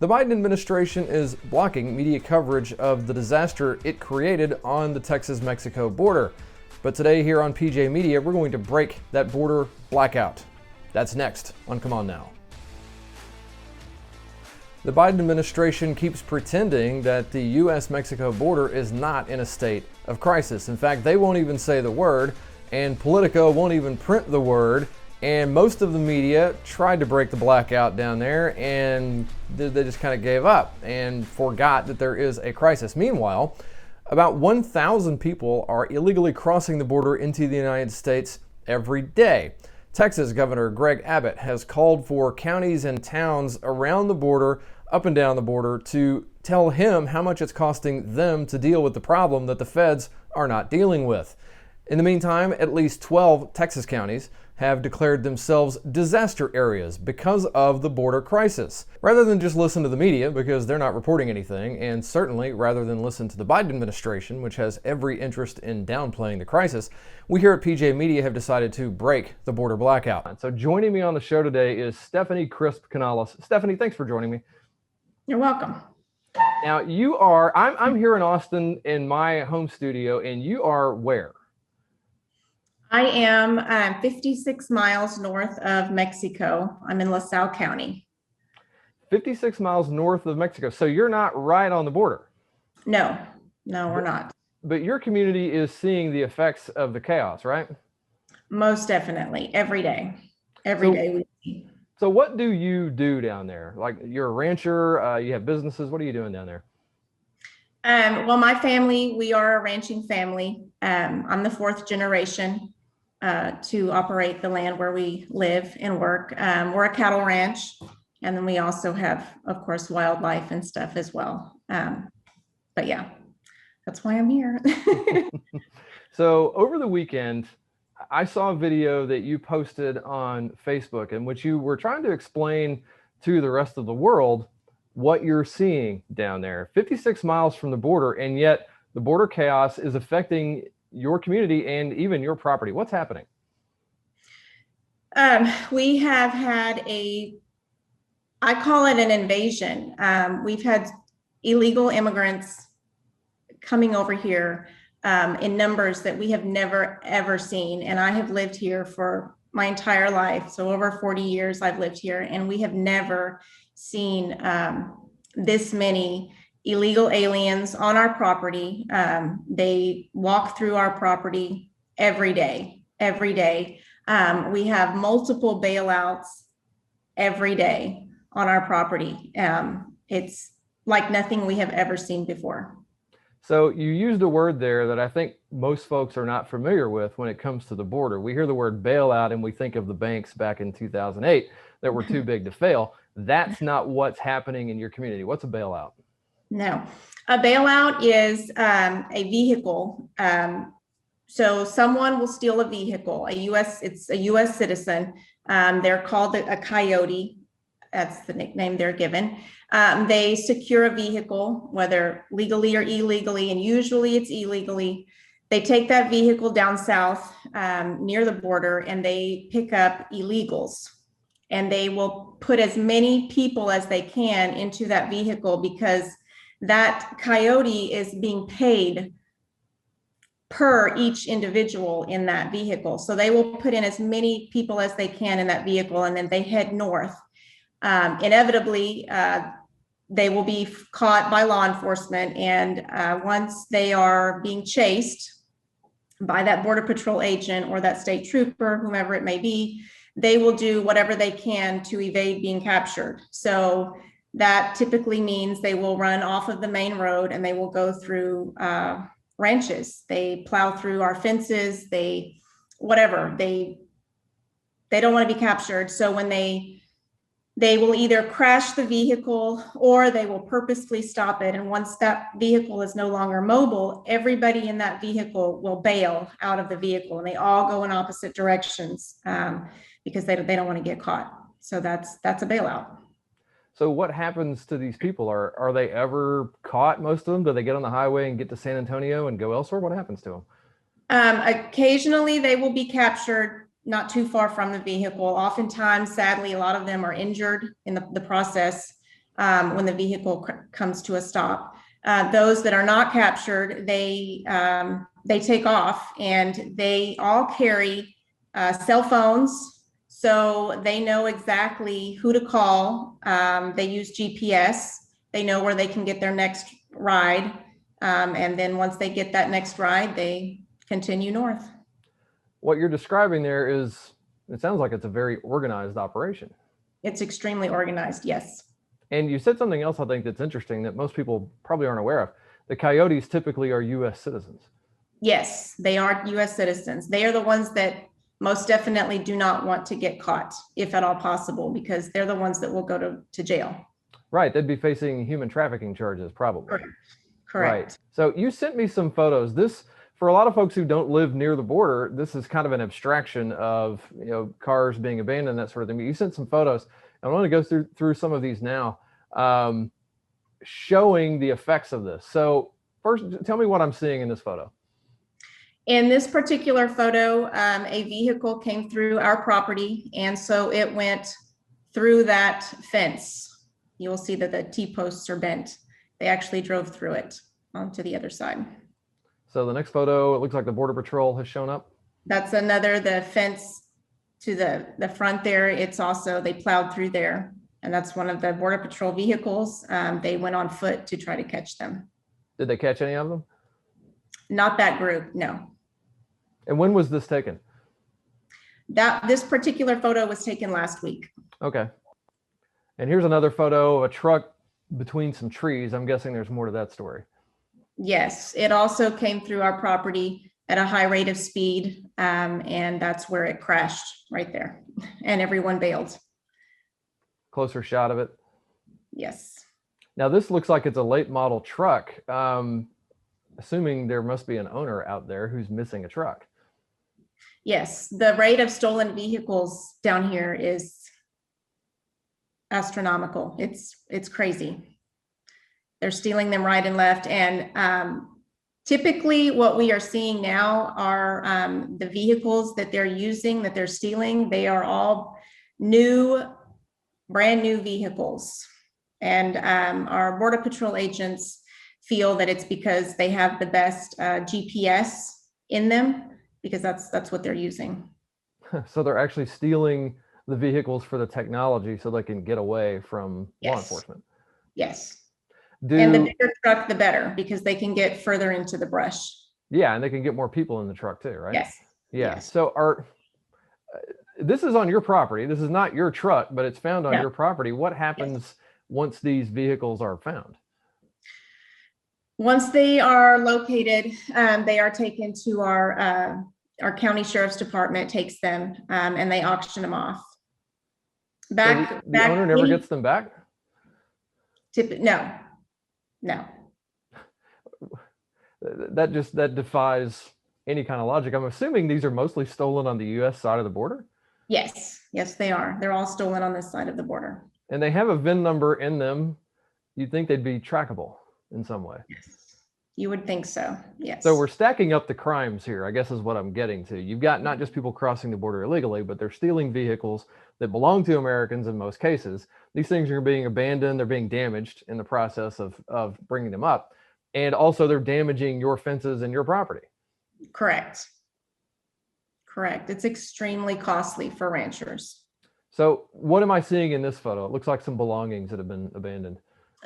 The Biden administration is blocking media coverage of the disaster it created on the Texas-Mexico border. But today here on PJ Media, we're going to break that border blackout. That's next on Come On Now. The Biden administration keeps pretending that the U.S.-Mexico border is not in a state of crisis. In fact, they won't even say the word, and Politico won't even print the word. And most of the media tried to break the blackout down there, and they just kind of gave up and forgot that there is a crisis. Meanwhile, about 1,000 people are illegally crossing the border into the United States every day. Texas Governor Greg Abbott has called for counties and towns around the border, up and down the border, to tell him how much it's costing them to deal with the problem that the feds are not dealing with. In the meantime, at least 12 Texas counties have declared themselves disaster areas because of the border crisis. Rather than just listen to the media because they're not reporting anything, and certainly rather than listen to the Biden administration, which has every interest in downplaying the crisis, we here at PJ Media have decided to break the border blackout. So joining me on the show today is Stephanie Crisp Canales. Stephanie, thanks for joining me. You're welcome. Now I'm here in Austin in my home studio, and you are where? I am 56 miles north of Mexico. I'm in LaSalle County. 56 miles north of Mexico. So you're not right on the border. No, we're not. But your community is seeing the effects of the chaos, right? Most definitely. Every day. Every day we see. So what do you do down there? Like, you're a rancher, you have businesses. What are you doing down there? Well, my family, we are a ranching family. I'm the fourth generation to operate the land where we live and work. We're a cattle ranch, and then we also have, of course, wildlife and stuff as well. But yeah, that's why I'm here. So over the weekend, I saw a video that you posted on Facebook in which you were trying to explain to the rest of the world what you're seeing down there, 56 miles from the border, and yet the border chaos is affecting your community and even your property. What's happening? We have had I call it an invasion. We've had illegal immigrants coming over here in numbers that we have never, ever seen. And I have lived here for my entire life. So over 40 years I've lived here, and we have never seen this many illegal aliens on our property. They walk through our property every day. We have multiple bailouts every day on our property. It's like nothing we have ever seen before. So you used a word there that I think most folks are not familiar with when it comes to the border. We hear the word bailout and we think of the banks back in 2008 that were too big to fail. That's not what's happening in your community. What's a bailout? No, a bailout is a vehicle. So someone will steal a vehicle, it's a U.S. citizen. They're called a coyote. That's the nickname they're given. They secure a vehicle, whether legally or illegally, and usually it's illegally. They take that vehicle down south near the border, and they pick up illegals. And they will put as many people as they can into that vehicle, because that coyote is being paid per each individual in that vehicle. So they will put in as many people as they can in that vehicle, and then they head north. Inevitably, they will be caught by law enforcement. And once they are being chased by that Border Patrol agent or that state trooper, whomever it may be, they will do whatever they can to evade being captured. So that typically means they will run off of the main road, and they will go through ranches. They plow through our fences, they don't want to be captured. So when they will either crash the vehicle or they will purposefully stop it. And once that vehicle is no longer mobile, everybody in that vehicle will bail out of the vehicle, and they all go in opposite directions because they don't want to get caught. So that's a bailout. So what happens to these people? Are they ever caught, most of them? Do they get on the highway and get to San Antonio and go elsewhere? What happens to them? Occasionally they will be captured not too far from the vehicle. Oftentimes, sadly, a lot of them are injured in the process. when the vehicle comes to a stop. Those that are not captured, they take off, and they all carry cell phones, so they know exactly who to call. They use GPS. They know where they can get their next ride. And then once they get that next ride, they continue north. What you're describing there is, it sounds like it's a very organized operation. It's extremely organized, yes. And you said something else I think that's interesting that most people probably aren't aware of. The coyotes typically are U.S. citizens. Yes, they are U.S. citizens. They are the ones that most definitely do not want to get caught, if at all possible, because they're the ones that will go to jail. Right, they'd be facing human trafficking charges probably. Correct. Right. So you sent me some photos. This, for a lot of folks who don't live near the border, this is kind of an abstraction of, cars being abandoned, that sort of thing. But you sent some photos. I want to go through some of these now, showing the effects of this. So first, tell me what I'm seeing in this photo. In this particular photo, a vehicle came through our property, and so it went through that fence. You will see that the T-posts are bent. They actually drove through it onto the other side. So the next photo, it looks like the Border Patrol has shown up. That's the fence to the front there. It's also, they plowed through there, and that's one of the Border Patrol vehicles. They went on foot to try to catch them. Did they catch any of them? Not that group, no. And when was this taken? This particular photo was taken last week. Okay. And here's another photo of a truck between some trees. I'm guessing there's more to that story. Yes, it also came through our property at a high rate of speed, and that's where it crashed right there, and everyone bailed. Closer shot of it. Yes. Now this looks like it's a late model truck. Assuming there must be an owner out there who's missing a truck. Yes, the rate of stolen vehicles down here is astronomical. It's crazy. They're stealing them right and left. And typically what we are seeing now are the vehicles that they're using, that they're stealing. They are all brand new vehicles. And our Border Patrol agents feel that it's because they have the best GPS in them, because that's what they're using. So they're actually stealing the vehicles for the technology so they can get away from law enforcement. Yes. And the bigger truck, the better, because they can get further into the brush. Yeah, and they can get more people in the truck too, right? Yes. Yeah. Yes. So this is on your property. This is not your truck, but it's found on your property. What happens once these vehicles are found? Once they are located, they are taken to our county sheriff's department, takes them, and they auction them off. The owner never gets them back? No. That defies any kind of logic. I'm assuming these are mostly stolen on the U.S. side of the border? Yes, they are. They're all stolen on this side of the border. And they have a VIN number in them. You'd think they'd be trackable in some way. Yes, you would think so. Yes. So we're stacking up the crimes here, I guess is what I'm getting to. You've got not just people crossing the border illegally, but they're stealing vehicles that belong to Americans in most cases. These things are being abandoned. They're being damaged in the process of bringing them up. And also they're damaging your fences and your property. Correct. It's extremely costly for ranchers. So what am I seeing in this photo? It looks like some belongings that have been abandoned.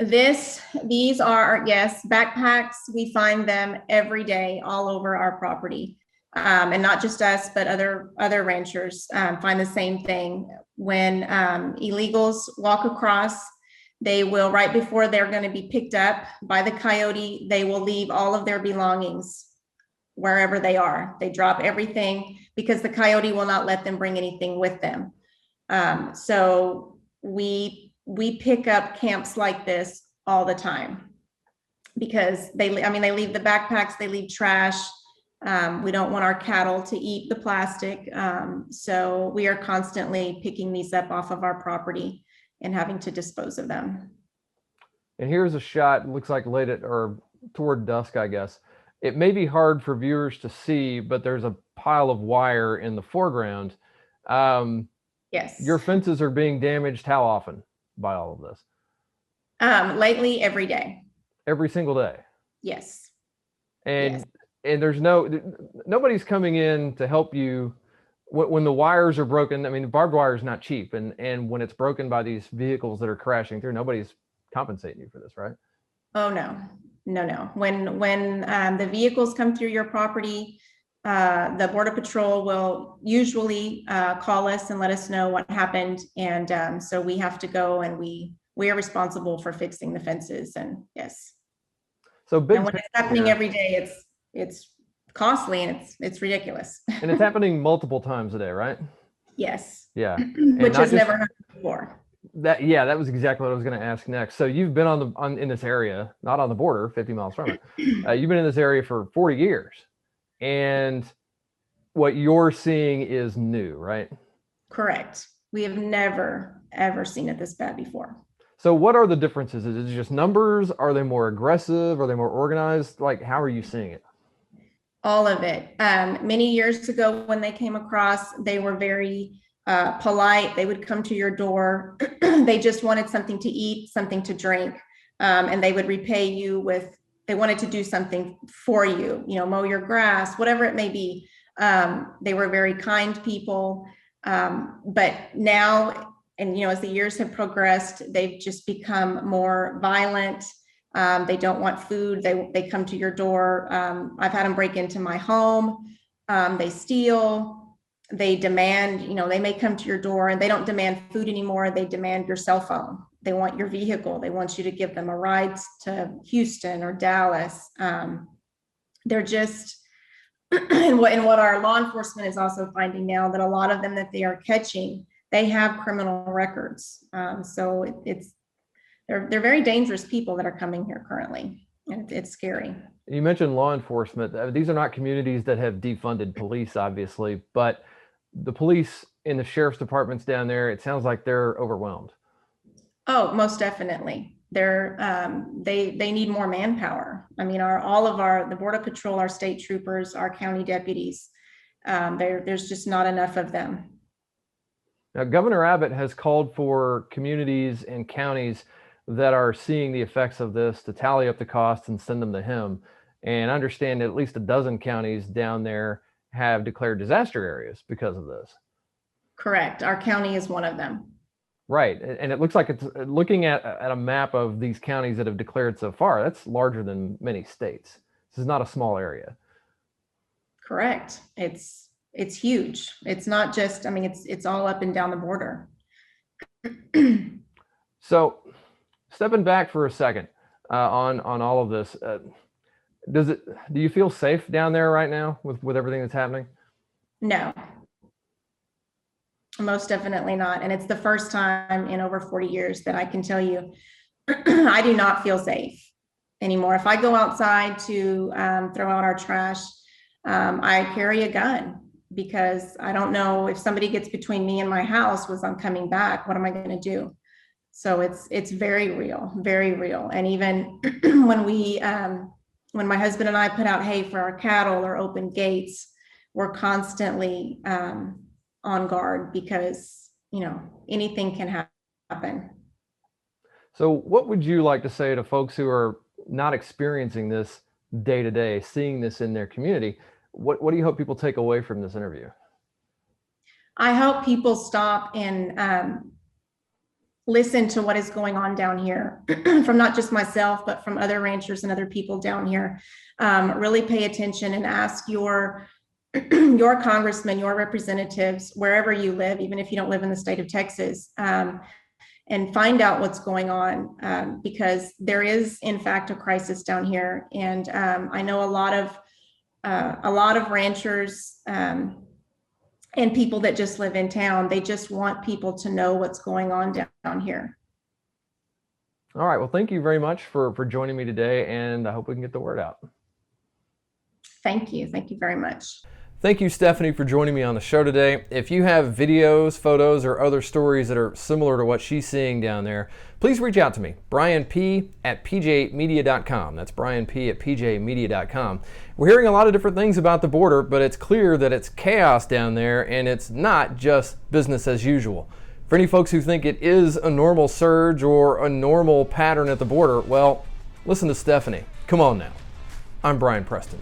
These are, yes, backpacks. We find them every day all over our property. And not just us, but other ranchers find the same thing. When illegals walk across, they will, right before they're going to be picked up by the coyote, they will leave all of their belongings wherever they are. They drop everything because the coyote will not let them bring anything with them. So we pick up camps like this all the time because they leave the backpacks, they leave trash. We don't want our cattle to eat the plastic. So we are constantly picking these up off of our property and having to dispose of them. And here's a shot, looks like late at or toward dusk, I guess. It may be hard for viewers to see, but there's a pile of wire in the foreground. Yes. Your fences are being damaged how often by all of this? Lately, every day. Every single day. Yes. And Yes. and there's nobody's coming in to help you when the wires are broken. I mean, barbed wire is not cheap, and when it's broken by these vehicles that are crashing through, nobody's compensating you for this, right? Oh, no, no, no. When the vehicles come through your property, the Border Patrol will usually call us and let us know what happened. And so we have to go, and we are responsible for fixing the fences. And yes. So big And when it's happening every day, it's costly, and it's ridiculous. and it's happening multiple times a day, right? Yes. Yeah. Which has never happened before. That was exactly what I was going to ask next. So you've been in this area, not on the border, 50 miles from it. You've been in this area for 40 years, and what you're seeing is new, right? Correct. We have never, ever seen it this bad before. So what are the differences? Is it just numbers? Are they more aggressive? Are they more organized? Like, how are you seeing it? All of it. Many years ago, when they came across, they were very polite. They would come to your door. They just wanted something to eat, something to drink, and they would repay you with, they wanted to do something for you, mow your grass, whatever it may be. They were very kind people. But now, and as the years have progressed, they've just become more violent. They don't want food. They come to your door. I've had them break into my home. They steal. They demand, they may come to your door, and they don't demand food anymore. They demand your cell phone. They want your vehicle. They want you to give them a ride to Houston or Dallas. They're just, and what our law enforcement is also finding now, that a lot of them that they are catching, they have criminal records. So they're very dangerous people that are coming here currently, and it's scary. You mentioned law enforcement. These are not communities that have defunded police, obviously, but the police in the sheriff's departments down there, it sounds like they're overwhelmed. Oh, most definitely. They need more manpower. I mean, the Border Patrol, our state troopers, our county deputies, there's just not enough of them. Now, Governor Abbott has called for communities and counties that are seeing the effects of this to tally up the costs and send them to him. And I understand that at least a dozen counties down there have declared disaster areas because of this. Correct. Our county is one of them. Right. And it looks like it's looking at a map of these counties that have declared so far, that's larger than many states. This is not a small area. Correct. It's huge. It's not just, it's all up and down the border. So stepping back for a second on all of this, do you feel safe down there right now with everything that's happening? No, most definitely not. And it's the first time in over 40 years that I can tell you, I do not feel safe anymore. If I go outside to throw out our trash, I carry a gun, because I don't know if somebody gets between me and my house as I'm coming back, what am I going to do? So it's very real, very real. And even when my husband and I put out hay for our cattle or open gates, we're constantly on guard, because anything can happen. So what would you like to say to folks who are not experiencing this day to day, seeing this in their community? What do you hope people take away from this interview? I hope people stop and listen to what is going on down here from not just myself, but from other ranchers and other people down here. Really pay attention and ask your congressman, your representatives, wherever you live, even if you don't live in the state of Texas, and find out what's going on, because there is, in fact, a crisis down here. And I know a lot of ranchers and people that just live in town, they just want people to know what's going on down here. All right. Well, thank you very much for joining me today, and I hope we can get the word out. Thank you. Thank you very much. Thank you, Stephanie, for joining me on the show today. If you have videos, photos, or other stories that are similar to what she's seeing down there, please reach out to me, brianp@pjmedia.com. That's brianp@pjmedia.com. We're hearing a lot of different things about the border, but it's clear that it's chaos down there, and it's not just business as usual. For any folks who think it is a normal surge or a normal pattern at the border, well, listen to Stephanie. Come on now. I'm Bryan Preston.